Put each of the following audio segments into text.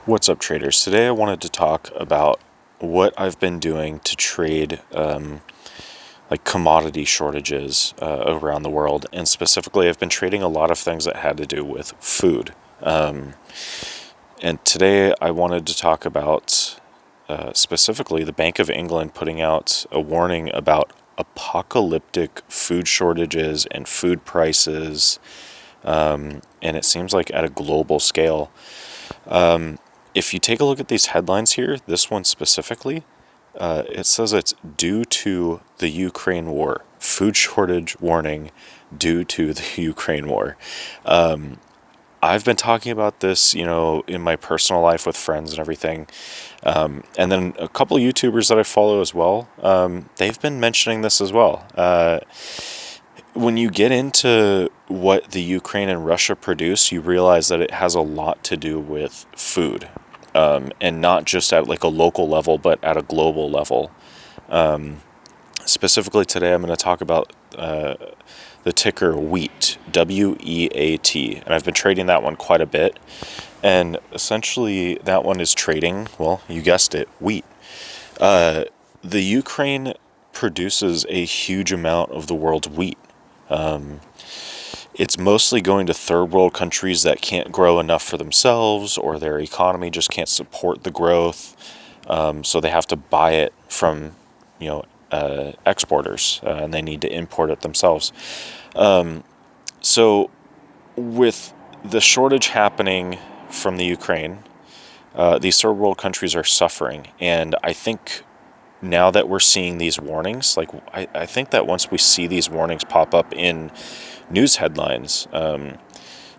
What's up, traders? Today I wanted to talk about what I've been doing to trade like commodity shortages around the world, and specifically I've been trading a lot of things that had to do with food. And today I wanted to talk about specifically the Bank of England putting out a warning about apocalyptic food shortages and food prices, and it seems like at a global scale. If you take a look at these headlines here, this one specifically, it says it's due to the Ukraine war. Food shortage warning due to the Ukraine war. I've been talking about this, in my personal life with friends and everything. And then a couple of YouTubers that I follow as well, they've been mentioning this as well. When you get into what the Ukraine and Russia produce, you realize that it has a lot to do with food. And not just at like a local level, but at a global level. Specifically today, I'm going to talk about the ticker WEAT, WEAT, and I've been trading that one quite a bit. And essentially, that one is trading, well, you guessed it, wheat. The Ukraine produces a huge amount of the world's wheat. It's mostly going to third world countries that can't grow enough for themselves, or their economy just can't support the growth. So they have to buy it from, exporters, and they need to import it themselves. So with the shortage happening from the Ukraine, these third world countries are suffering. And I think now that we're seeing these warnings, I think that once we see these warnings pop up in news headlines,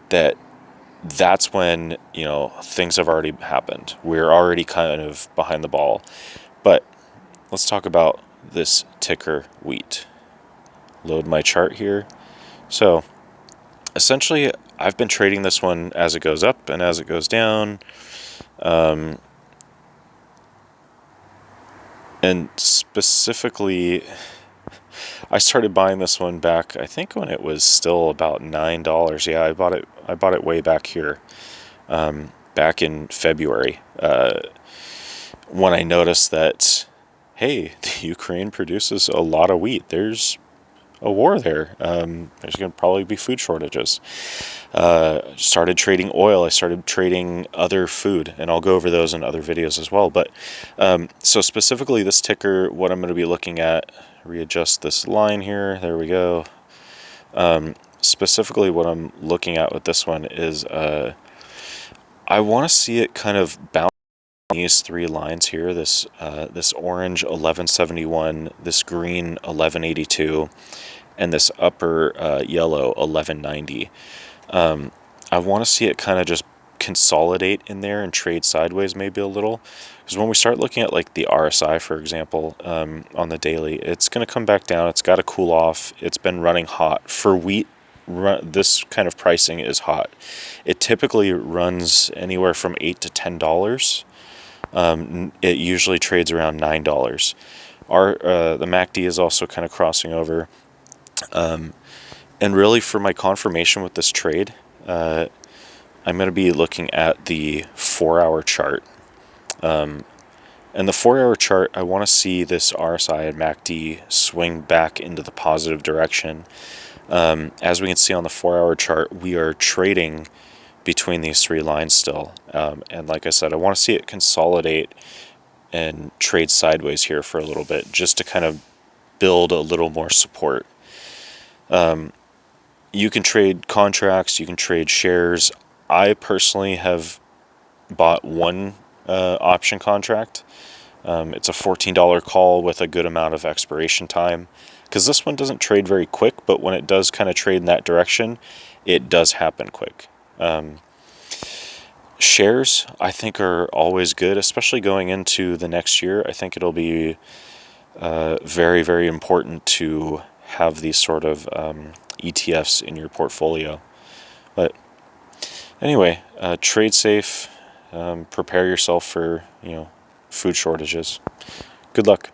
that's when, things have already happened. We're already kind of behind the ball. But let's talk about this ticker wheat. Load my chart here. So essentially, I've been trading this one as it goes up and as it goes down. And specifically, I started buying this one back, I think, when it was still about $9. Yeah, I bought it way back here, back in February, when I noticed that, hey, the Ukraine produces a lot of wheat. There's a war there. There's going to probably be food shortages. Started trading oil. I started trading other food, and I'll go over those in other videos as well. But so specifically this ticker, what I'm going to be looking at, readjust this line here. There we go. Specifically what I'm looking at with this one is I want to see it kind of bounce these three lines here. This orange 1171, this green 1182, and this upper yellow 1190. I want to see it kind of just consolidate in there and trade sideways maybe a little, because when we start looking at like the RSI, for example, on the daily, it's going to come back down. It's got to cool off. It's been running hot for wheat. This kind of pricing is hot. It typically runs anywhere from $8 to $10. It usually trades around $9. The MACD is also kind of crossing over. And really, for my confirmation with this trade, I'm going to be looking at the 4-hour chart. And the 4-hour chart, I want to see this RSI and MACD swing back into the positive direction. As we can see on the 4-hour chart, we are trading between these three lines still. And like I said, I want to see it consolidate and trade sideways here for a little bit, just to kind of build a little more support. You can trade contracts, you can trade shares. I personally have bought one option contract. It's a $14 call with a good amount of expiration time, because this one doesn't trade very quick, but when it does kind of trade in that direction, it does happen quick. Shares, I think, are always good, especially going into the next year. I think it'll be very, very important to have these sort of ETFs in your portfolio. But anyway, trade safe, prepare yourself for, food shortages. Good luck.